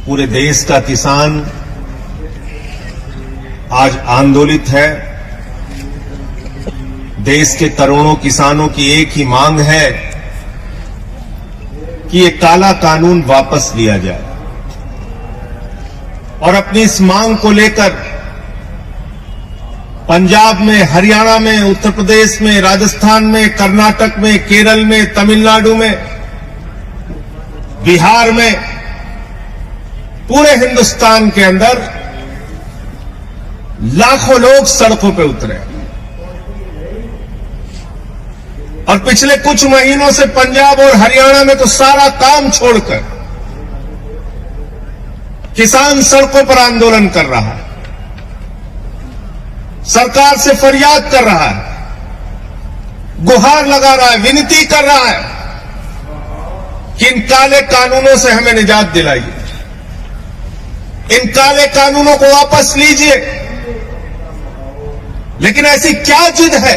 पूरे देश का किसान आज आंदोलित है। देश के करोड़ों किसानों की एक ही मांग है कि ये काला कानून वापस लिया जाए और अपनी इस मांग को लेकर पंजाब में, हरियाणा में, उत्तर प्रदेश में, राजस्थान में, कर्नाटक में, केरल में, तमिलनाडु में, बिहार में, पूरे हिंदुस्तान के अंदर लाखों लोग सड़कों पे उतरे और पिछले कुछ महीनों से पंजाब और हरियाणा में तो सारा काम छोड़कर किसान सड़कों पर आंदोलन कर रहा है, सरकार से फरियाद कर रहा है, गुहार लगा रहा है, विनती कर रहा है कि इन काले कानूनों से हमें निजात दिलाइए, इन काले कानूनों को वापस लीजिए। लेकिन ऐसी क्या जिद है,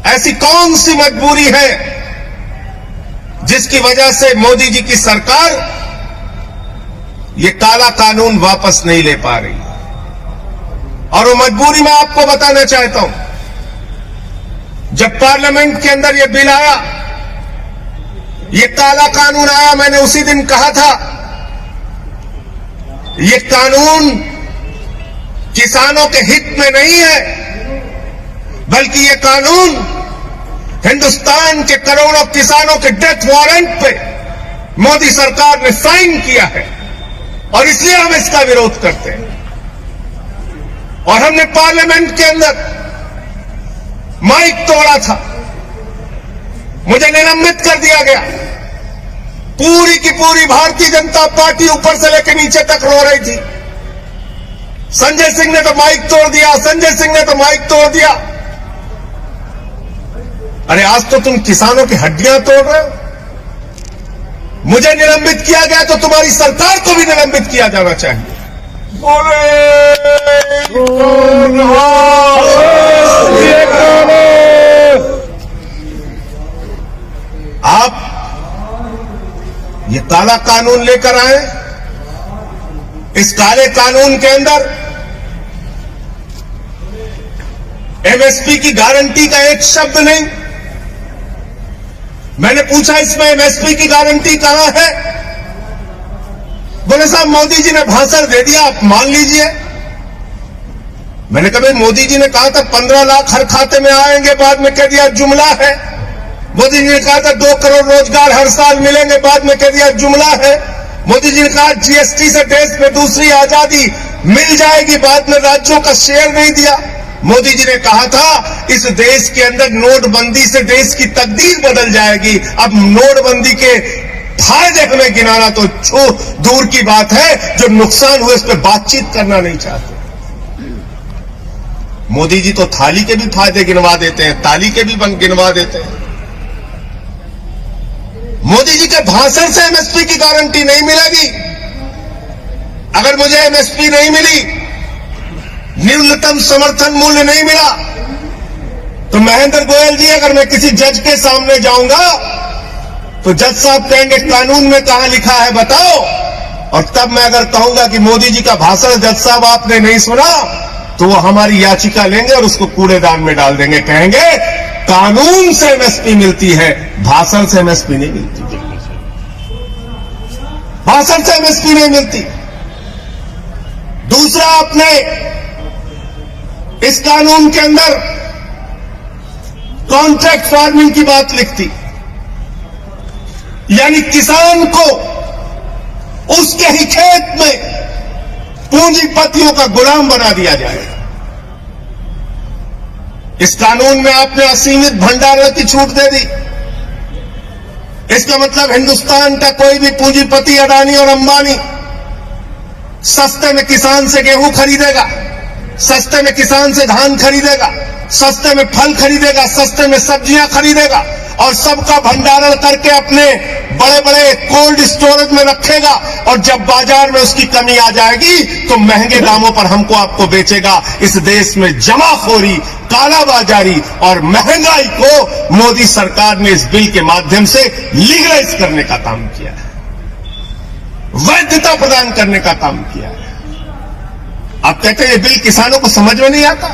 ऐसी कौन सी मजबूरी है जिसकी वजह से मोदी जी की सरकार ये काला कानून वापस नहीं ले पा रही? और वो मजबूरी मैं आपको बताना चाहता हूं। जब पार्लियामेंट के अंदर ये बिल आया, ये काला कानून आया, मैंने उसी दिन कहा था ये कानून किसानों के हित में नहीं है, बल्कि ये कानून हिंदुस्तान के करोड़ों किसानों के डेथ वारंट पे मोदी सरकार ने साइन किया है और इसलिए हम इसका विरोध करते हैं। और हमने पार्लियामेंट के अंदर माइक तोड़ा था, मुझे निलंबित कर दिया गया। पूरी की पूरी भारतीय जनता पार्टी ऊपर से लेकर नीचे तक रो रही थी, संजय सिंह ने तो माइक तोड़ दिया, संजय सिंह ने तो माइक तोड़ दिया। अरे आज तो तुम किसानों की हड्डियां तोड़ रहे हो। मुझे निलंबित किया गया तो तुम्हारी सरकार को भी निलंबित किया जाना चाहिए। आप ये काला कानून लेकर आए, इस काले कानून के अंदर एमएसपी की गारंटी का एक शब्द नहीं। मैंने पूछा इसमें एमएसपी की गारंटी कहां है? बोले साहब मोदी जी ने भाषण दे दिया, आप मान लीजिए। मैंने कहा मोदी जी ने कहा था 15 लाख हर खाते में आएंगे, बाद में कह दिया जुमला है। मोदी जी ने कहा था 2 करोड़ रोजगार हर साल मिलेंगे, बाद में कह दिया जुमला है। मोदी जी ने कहा जीएसटी से देश में दूसरी आजादी मिल जाएगी, बाद में राज्यों का शेयर नहीं दिया। मोदी जी ने कहा था इस देश के अंदर नोटबंदी से देश की तकदीर बदल जाएगी। अब नोटबंदी के फायदे हमें गिनाना तो दूर की बात है, जो नुकसान हुए इस पर बातचीत करना नहीं चाहते। मोदी जी तो थाली के भी फायदे गिनवा देते हैं, ताली के भी गिनवा देते हैं। मोदी जी के भाषण से एमएसपी की गारंटी नहीं मिलेगी। अगर मुझे एमएसपी नहीं मिली, न्यूनतम समर्थन मूल्य नहीं मिला, तो महेंद्र गोयल जी अगर मैं किसी जज के सामने जाऊंगा तो जज साहब कहेंगे कानून में कहां लिखा है बताओ। और तब मैं अगर कहूंगा कि मोदी जी का भाषण जज साहब आपने नहीं सुना, तो वो हमारी याचिका लेंगे और उसको कूड़ेदान में डाल देंगे। कहेंगे कानून से एमएसपी मिलती है, भाषण से एमएसपी नहीं मिलती, भाषण से एमएसपी नहीं मिलती। दूसरा, आपने इस कानून के अंदर कॉन्ट्रैक्ट फार्मिंग की बात लिखती, यानी किसान को उसके ही खेत में पूंजीपतियों का गुलाम बना दिया जाएगा। इस कानून में आपने असीमित भंडारण की छूट दे दी। इसका मतलब हिंदुस्तान का कोई भी पूंजीपति, अडानी और अंबानी, सस्ते में किसान से गेहूं खरीदेगा, सस्ते में किसान से धान खरीदेगा, सस्ते में फल खरीदेगा, सस्ते में सब्जियां खरीदेगा और सबका भंडारण करके अपने बड़े बड़े कोल्ड स्टोरेज में रखेगा। और जब बाजार में उसकी कमी आ जाएगी तो महंगे दामों पर हमको आपको बेचेगा। इस देश में जमाखोरी, कालाबाजारी और महंगाई को मोदी सरकार ने इस बिल के माध्यम से लीगलाइज करने का काम किया है। वैधता प्रदान करने का काम किया है। आप कहते हैं ये बिल किसानों को समझ में नहीं आता।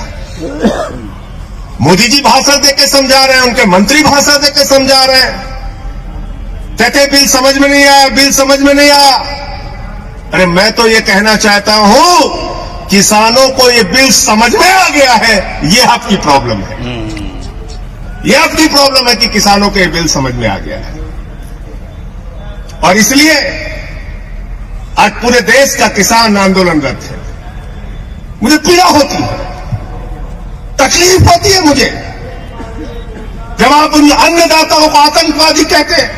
मोदी जी भाषण देके समझा रहे हैं, उनके मंत्री भाषण देके समझा रहे हैं, कहते हैं बिल समझ में नहीं आया, बिल समझ में नहीं आया। अरे मैं तो ये कहना चाहता हूं, किसानों को ये बिल समझ में आ गया है, ये आपकी प्रॉब्लम है। ये आपकी प्रॉब्लम है कि किसानों को ये बिल समझ में आ गया है। और इसलिए आज पूरे देश का किसान आंदोलनरत है। मुझे पीड़ा होती है, तकलीफ होती है मुझे, जब आप उन अन्नदाताओं को आतंकवादी कहते हैं,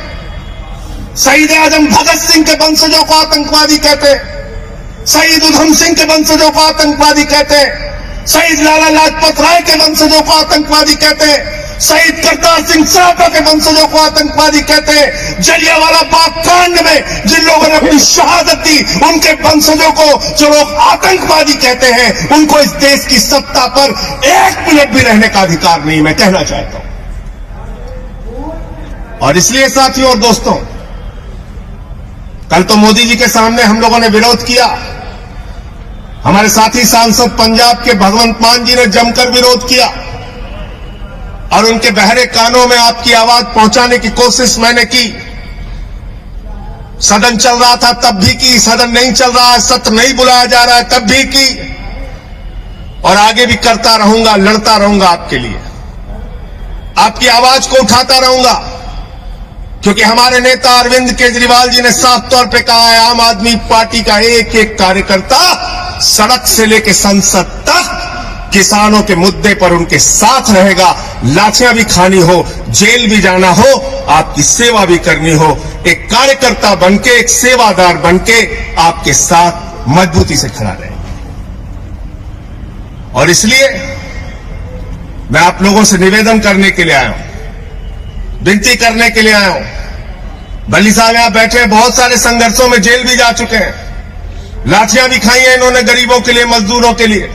शहीद आजम भगत सिंह के वंशजों को आतंकवादी कहते हैं, शहीद उधम सिंह के वंशजों को आतंकवादी कहते हैं, शहीद लाला लाजपत राय के वंशजों को आतंकवादी कहते हैं, शहीद करतार सिंह सराफा के वंशजों को आतंकवादी कहते हैं, जलियांवाला बाग कांड में जिन लोगों ने अपनी शहादत दी उनके वंशजों को जो लोग आतंकवादी कहते हैं, उनको इस देश की सत्ता पर एक मिनट भी रहने का अधिकार नहीं, मैं कहना चाहता हूं। और इसलिए साथियों और दोस्तों, कल तो मोदी जी के सामने हम लोगों ने विरोध किया, हमारे साथी सांसद पंजाब के भगवंत मान जी ने जमकर विरोध किया और उनके बहरे कानों में आपकी आवाज पहुंचाने की कोशिश मैंने की। सदन चल रहा था तब भी की, सदन नहीं चल रहा है, सत्र नहीं बुलाया जा रहा है तब भी की, और आगे भी करता रहूंगा, लड़ता रहूंगा आपके लिए, आपकी आवाज को उठाता रहूंगा, क्योंकि हमारे नेता अरविंद केजरीवाल जी ने साफ तौर पे कहा है, आम आदमी पार्टी का एक एक कार्यकर्ता सड़क से लेकर संसद तक किसानों के मुद्दे पर उनके साथ रहेगा। लाठियां भी खानी हो, जेल भी जाना हो, आपकी सेवा भी करनी हो, एक कार्यकर्ता बनके, एक सेवादार बनके आपके साथ मजबूती से खड़ा रहेगा। और इसलिए मैं आप लोगों से निवेदन करने के लिए आया हूं, विनती करने के लिए आया हूं। बल्ली साहब यहां बैठे हैं, बहुत सारे संघर्षों में जेल भी जा चुके हैं, लाठियां भी खाई हैं इन्होंने गरीबों के लिए, मजदूरों के लिए।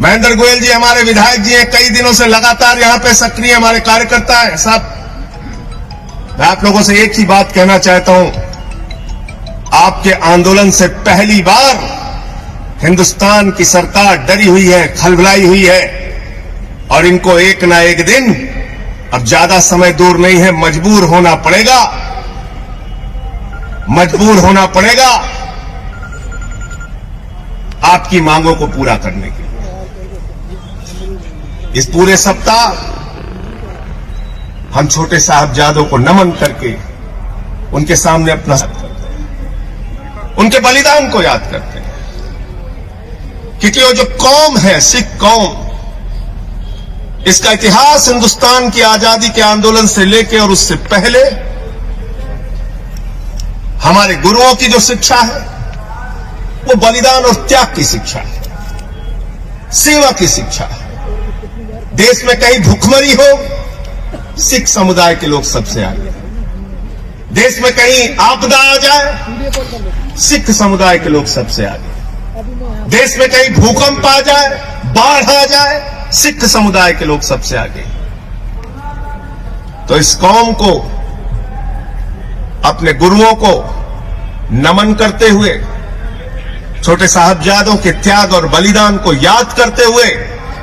महेंद्र गोयल जी हमारे विधायक जी हैं, कई दिनों से लगातार यहां पे सक्रिय हमारे कार्यकर्ता हैं साहब। मैं आप लोगों से एक ही बात कहना चाहता हूं, आपके आंदोलन से पहली बार हिंदुस्तान की सरकार डरी हुई है, खलबलाई हुई है, और इनको एक ना एक दिन, अब ज्यादा समय दूर नहीं है, मजबूर होना पड़ेगा, मजबूर होना पड़ेगा आपकी मांगों को पूरा करने के लिए। इस पूरे सप्ताह हम छोटे साहबजादों को नमन करके उनके सामने अपना करते हैं, उनके बलिदान को याद करते हैं, क्योंकि वो जो कौम है, सिख कौम, इसका इतिहास हिंदुस्तान की आजादी के आंदोलन से लेकर और उससे पहले हमारे गुरुओं की जो शिक्षा है वो बलिदान और त्याग की शिक्षा है, सेवा की शिक्षा है। देश में कहीं भुखमरी हो, सिख समुदाय के लोग सबसे आगे। देश में कहीं आपदा आ जाए, सिख समुदाय के लोग सबसे आगे। देश में कहीं भूकंप आ जाए, बाढ़ आ जाए, सिख समुदाय के लोग सबसे आगे। तो इस कौम को, अपने गुरुओं को नमन करते हुए, छोटे साहबजादों के त्याग और बलिदान को याद करते हुए,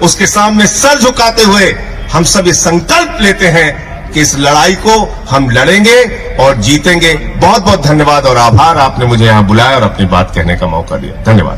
उसके सामने सर झुकाते हुए हम सब ये संकल्प लेते हैं कि इस लड़ाई को हम लड़ेंगे और जीतेंगे। बहुत बहुत धन्यवाद और आभार, आपने मुझे यहां बुलाया और अपनी बात कहने का मौका दिया। धन्यवाद।